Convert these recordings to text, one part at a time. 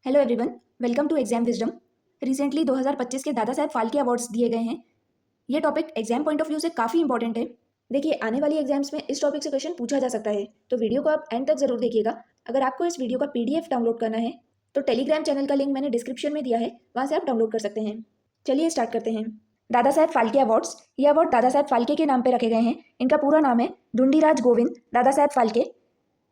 Hello everyone, welcome to exam wisdom. Recently 2025 के दादा Saheb Phalke awards दिए गए हैं। ये topic exam point of view से काफ़ी इंपॉर्टेंट है। देखिए, आने वाली एग्जाम्स में इस टॉपिक से क्वेश्चन पूछा जा सकता है, तो वीडियो को आप एंड तक जरूर देखिएगा। अगर आपको इस वीडियो का पीडीएफ डाउनलोड करना है तो टेलीग्राम चैनल का लिंक मैंने डिस्क्रिप्शन में दिया है, वहाँ से आप डाउनलोड कर सकते हैं। चलिए स्टार्ट करते हैं। दादा साहब फाल्के अवार्ड्स, ये अवार्ड दादा साहब फाल्के के नाम पर रखे गए हैं। इनका पूरा नाम है ढूंढीराज गोविंद दादा साहब फाल्के।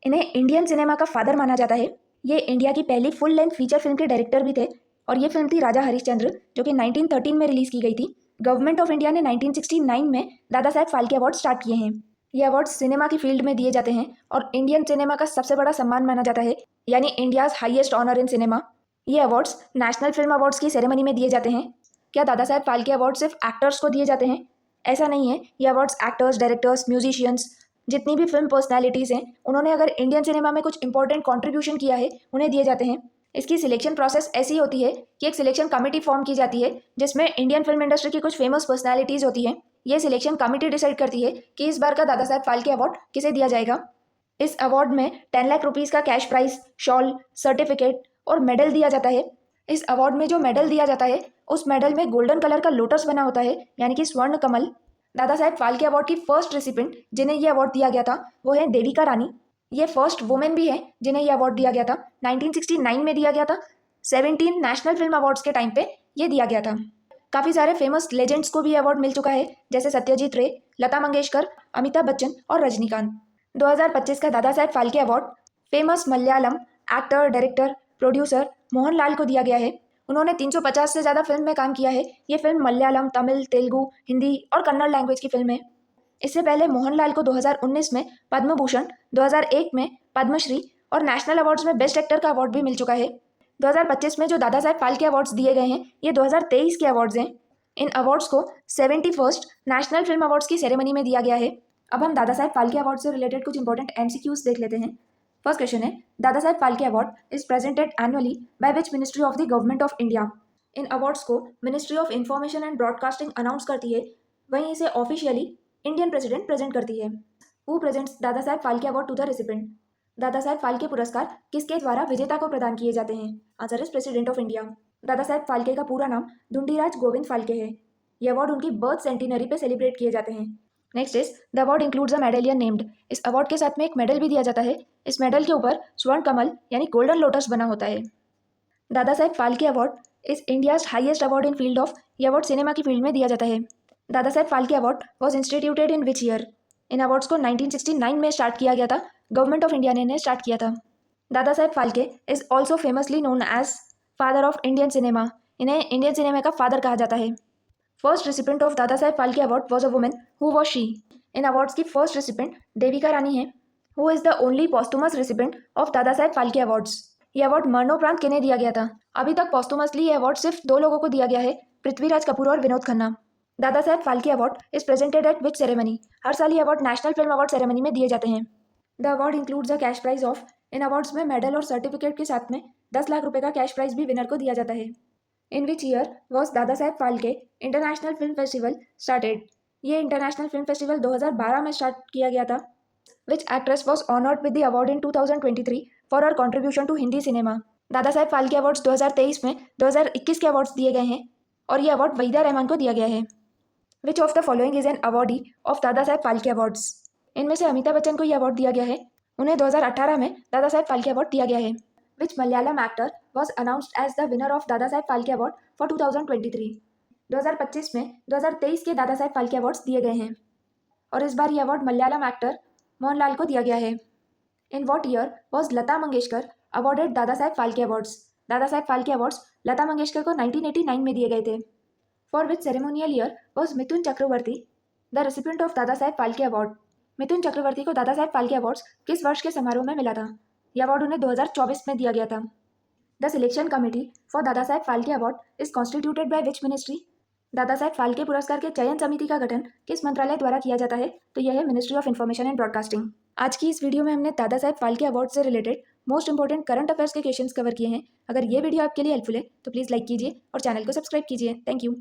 इन्हें इंडियन सिनेमा का फादर माना जाता है। ये इंडिया की पहली फुल लेंथ फीचर फिल्म के डायरेक्टर भी थे और ये फिल्म थी राजा हरिश्चंद्र, जो कि 1913 में रिलीज की गई थी। गवर्नमेंट ऑफ इंडिया ने 1969 में दादा साहब फाल्के अवार्ड स्टार्ट किए हैं। ये अवार्ड सिनेमा की फील्ड में दिए जाते हैं और इंडियन सिनेमा का सबसे बड़ा सम्मान माना जाता है, यानी India's highest honour in cinema. ये अवार्ड्स नेशनल फिल्म अवार्ड्स की सेरेमनी में दिए जाते हैं। क्या दादा साहब फाल्के अवार्ड सिर्फ एक्टर्स को दिए जाते हैं? ऐसा नहीं है। ये अवार्ड्स एक्टर्स, डायरेक्टर्स, म्यूजिशियंस, जितनी भी फिल्म पर्सनालिटीज़ हैं, उन्होंने अगर इंडियन सिनेमा में कुछ इंपॉर्टेंट कंट्रीब्यूशन किया है, उन्हें दिए जाते हैं। इसकी सिलेक्शन प्रोसेस ऐसी होती है कि एक सिलेक्शन कमेटी फॉर्म की जाती है जिसमें इंडियन फिल्म इंडस्ट्री की कुछ फेमस पर्सनालिटीज़ होती हैं। ये सिलेक्शन कमेटी डिसाइड करती है कि इस बार का दादा साहब फाल्के अवार्ड किसे दिया जाएगा। इस अवार्ड में 10 लाख रुपीज़ का कैश प्राइज, शॉल, सर्टिफिकेट और मेडल दिया जाता है। इस अवार्ड में जो मेडल दिया जाता है, उस मेडल में गोल्डन कलर का लोटस बना होता है, यानी कि स्वर्ण कमल। दादा साहब फाल्के अवार्ड की फर्स्ट रेसिपिएंट जिन्हें यह अवार्ड दिया गया था, वो है देविका रानी। ये फर्स्ट वुमेन भी है जिन्हें यह अवार्ड दिया गया था। 1969 में दिया गया था। 17 नेशनल फिल्म अवार्ड्स के टाइम पे ये दिया गया था। काफ़ी सारे फेमस लेजेंड्स को भी अवार्ड मिल चुका है, जैसे सत्यजीत रे, लता मंगेशकर, अमिताभ बच्चन और रजनीकांत। 2025 का दादा Saheb Phalke award famous Malayalam actor, director, producer Mohanlal को दिया गया है। उन्होंने 350 से ज़्यादा फिल्म में काम किया है। ये फिल्म मलयालम, तमिल, तेलुगु, हिंदी और कन्नड़ लैंग्वेज की फिल्म है। इससे पहले मोहनलाल को 2019 में पद्म भूषण, 2001 में पद्मश्री और नेशनल अवार्ड्स में बेस्ट एक्टर का अवार्ड भी मिल चुका है। 2025 में जो दादा साहब फाल्के अवार्ड्स दिए गए हैं, ये 2023 के अवार्ड्स हैं। इन अवार्ड्स को 71st नेशनल फिल्म अवार्ड्स की सेरेमनी में दिया गया है। अब हम दादा साहब फाल्के अवार्ड से रिलेटेड कुछ इंपॉर्टेंट एमसीक्यूज देख लेते हैं। फर्स्ट क्वेश्चन है, Dada Saheb Phalke award is presented annually by which ministry of the government of India? इन अवार्ड्स को ministry of information and broadcasting announce करती है, वहीं इसे ऑफिशियली इंडियन प्रेसिडेंट प्रेजेंट करती है। Who presents Dada Saheb Phalke award to the recipient? Dada Saheb Phalke पुरस्कार किसके द्वारा विजेता को प्रदान किए जाते हैं? Answer is president of India. दादा साहब फाल्के का पूरा नाम ढूंढीराज गोविंद फाल्के है। ये अवार्ड उनकी बर्थ सेंटिनरी पे सेलिब्रेट किए जाते हैं। Next is the award includes a medallion named. इस अवार्ड के साथ में एक मेडल भी दिया जाता है। इस मेडल के ऊपर स्वर्ण कमल यानी गोल्डन लोटस बना होता है। Dada Saheb Phalke award is India's highest award in field of. ये अवार्ड सिनेमा की फील्ड में दिया जाता है। Dada Saheb Phalke award was instituted in which year? In awards को 1969 में स्टार्ट किया गया था। गवर्नमेंट ऑफ इंडिया ने इन्हें स्टार्ट किया था। Dada Saheb Phalke is also famously known as father of Indian cinema. इन्हें इंडियन सिनेमा का फादर कहा जाता है। First recipient of Dada Saheb Phalke award was a women. Who was she? इन अवार्ड्स की फर्स्ट रेसिपिएंट देविका रानी है। Who is the only posthumous recipient of Dada Saheb Phalke awards? ये award मरणोपरांत किन्हें दिया गया था? अभी तक पॉस्टुमसली ये अवार्ड सिर्फ 2 लोगों को दिया गया है, पृथ्वीराज कपूर और Vinod Khanna. Dada Saheb Phalke award is presented at which ceremony? हर साल ये award national film award ceremony में दिए जाते हैं। The award includes a cash prize of. इन अवार्ड्स में मेडल और सर्टिफिकेट के साथ में 10 लाख रुपए का कैश प्राइज भी विनर को दिया जाता है। इन which year was Dada Saheb Phalke international film festival started? ये इंटरनेशनल फिल्म फेस्टिवल 2012 में स्टार्ट किया गया था। Which actress was honoured with the award in 2023 for her contribution to Hindi cinema? Dada Saheb Phalke awards 2023 में 2021 के अवार्ड्स दिए गए हैं और ये अवार्ड वहीदा रहमान को दिया गया है। Which of the following is an awardee of Dada Saheb Phalke awards? इनमें से अमिताभ बच्चन को यह अवार्ड दिया गया है। उन्हें 2018 में दादा साहब फाल्के अवार्ड दिया गया है। Which Malayalam actor was announced as the winner of Dada Saheb Phalke award for 2023? 2025 में 2023 के दादा साहब फाल्के अवार्ड्स दिए गए हैं और इस बार ये अवार्ड मलयालम एक्टर मोहनलाल को दिया गया है। In what year was Lata Mangeshkar awarded दादा साहब फाल्के अवार्ड्स? दादा साहब फाल्के अवार्ड्स लता मंगेशकर को 1989 में दिए गए थे। For which ceremonial year was Mithun Chakraborty the recipient of Dada Saheb Phalke award? Mithun Chakraborty को दादा साहब फाल्के अवार्ड्स किस वर्ष के समारोह में मिला था? यह अवार्ड उन्हें 2024 में दिया गया था। द सिलेक्शन कमेटी फॉर दादा Saheb Phalke award is constituted by which ministry? दादा साहब फाल्के पुरस्कार के चयन समिति का गठन किस मंत्रालय द्वारा किया जाता है? तो यह है ministry of information and broadcasting. आज की इस वीडियो में हमने दादा साहब फाल्के अवार्ड से related most important current affairs के क्वेश्चंस कवर किए हैं। अगर ये वीडियो आपके लिए हेल्पफुल है तो प्लीज़ लाइक कीजिए और चैनल को सब्सक्राइब कीजिए। Thank you.